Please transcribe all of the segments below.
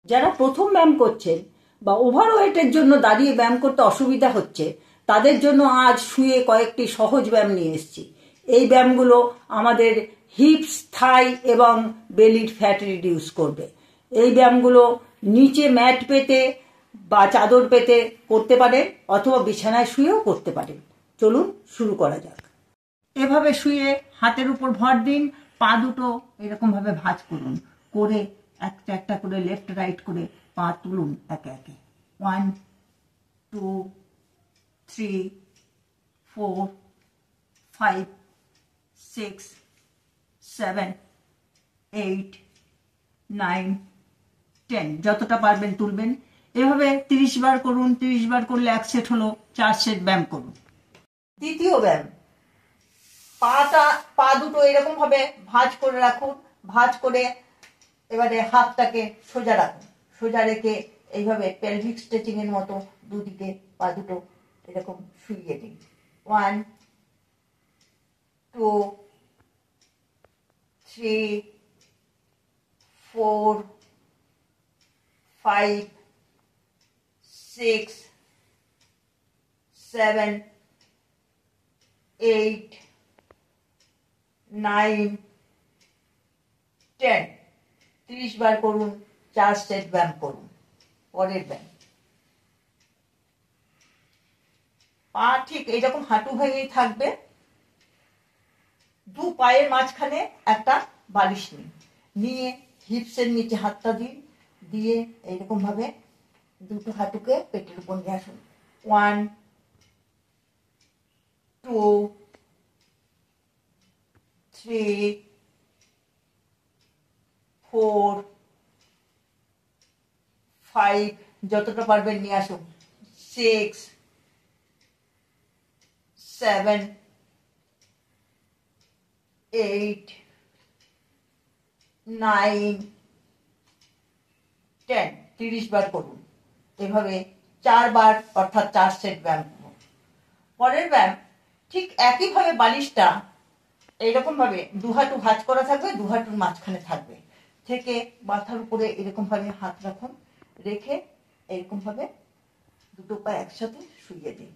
যারা প্রথম ব্যায়াম করছেন বা ওভারওয়েটের জন্য দাঁড়িয়ে ব্যায়াম করতে অসুবিধা হচ্ছে তাদের জন্য আজ শুয়ে কয়েকটি সহজ ব্যায়াম নিয়ে এসেছি। এই ব্যায়ামগুলো আমাদের হিপস, থাই এবং বেলির ফ্যাট রিডিউস করবে। এই ব্যায়ামগুলো নিচে ম্যাট পেতে বা চাদর পেতে করতে পারেন অথবা বিছানায় শুয়েও করতে পারেন। চলুন শুরু করা যাক। এভাবে শুয়ে হাতের উপর ভর দিন, পা দুটো এরকমভাবে ভাঁজ করুন, করে একটা একটা করে লেফট রাইট করে পা তুলুন একে একে। 1 2 3 4 5 6 7 8 9 10, যতটা পারবেন তুলবেন। এভাবে 30 বার করুন। 30 বার করলে 1 সেট হলো, 4 সেট ব্যায়াম করুন। দ্বিতীয় ব্যায়াম, পা দুটো এরকম ভাবে ভাঁজ করে রাখুন। ভাঁজ করে এবারে হাতটাকে সোজা রাখুন। সোজা রেখে এইভাবে পেলভিক স্ট্রেচিং এর মতো দুদিকে পা দুটো এরকম শুইয়ে দিন। 1 2 3 4 5 6 7 8 9 10, 30 বার করুন, 4 সেট ব্যায়াম করুন। পরের ব্যায়াম, পা ঠিক এইরকম হাঁটু ভেঙেই থাকবে। দু পায়ের মাঝখানে একটা বালিশ নিন, নিয়ে হিপসের নিচে হাতটা দিন, দিয়ে এইরকম ভাবে দুটো হাঁটুকে পেটের উপর নিয়ে আসুন। 1 2 3 4 5, যতটা পারবেন নিয়ে আসুন। 6 7 8 9 10, 30 বার করুন। এভাবে 4 বার, অর্থাৎ 4 সেট ব্যায়াম করুন। পরের ব্যায়াম, ঠিক একইভাবে বালিশটা এইরকম ভাবে দু হাঁটু ভাঁজ করা থাকবে, দু হাঁটুর মাঝখানে থাকবে। থেকে মাথার উপরে এরকম ভাবে হাত রাখুন, রেখে এরকম ভাবে দুটো পা একসাথে শুইয়ে দিন।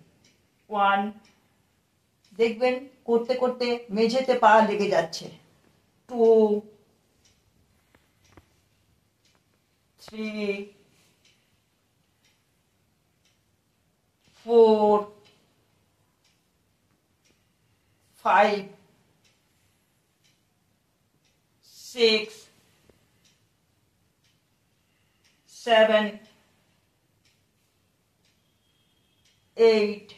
1, দেখবেন করতে করতে মেঝেতে পা লেগে যাচ্ছে। 2 3 4 5 6 7 8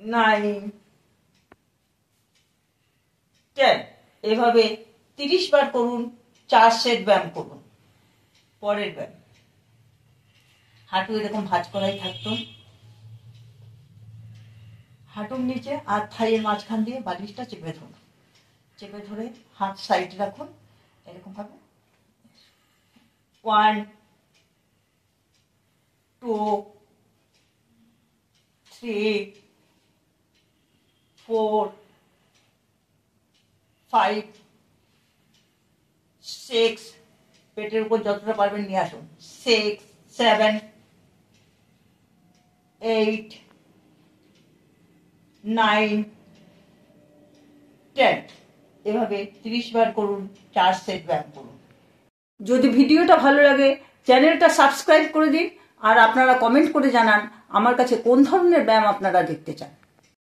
9 10, এভাবে 30 বার করুন, 4 সেট ব্যায়াম করুন। পরের ব্যায়াম, হাঁটু এরকম ভাঁজ করাই থাকতো, হাঁটুর নিচে আর থাইয়ের মাঝখান দিয়ে বালিশটা চেপে ধরুন। চেপে ধরে হাত সাইড রাখুন এরকম ভাবে। 1 2 3 4 5 6, পেটের উপর যতটা পারবেন নিয়ে আসুন। 6 7 8 9 10, এভাবে 30 বার করুন, 4 সেট ব্যায়াম করুন। যদি ভিডিওটা ভালো লাগে চ্যানেলটা সাবস্ক্রাইব করে দিন, আর আপনারা কমেন্ট করে জানান আমার কাছে কোন ধরনের ব্যায়াম আপনারা দেখতে চান।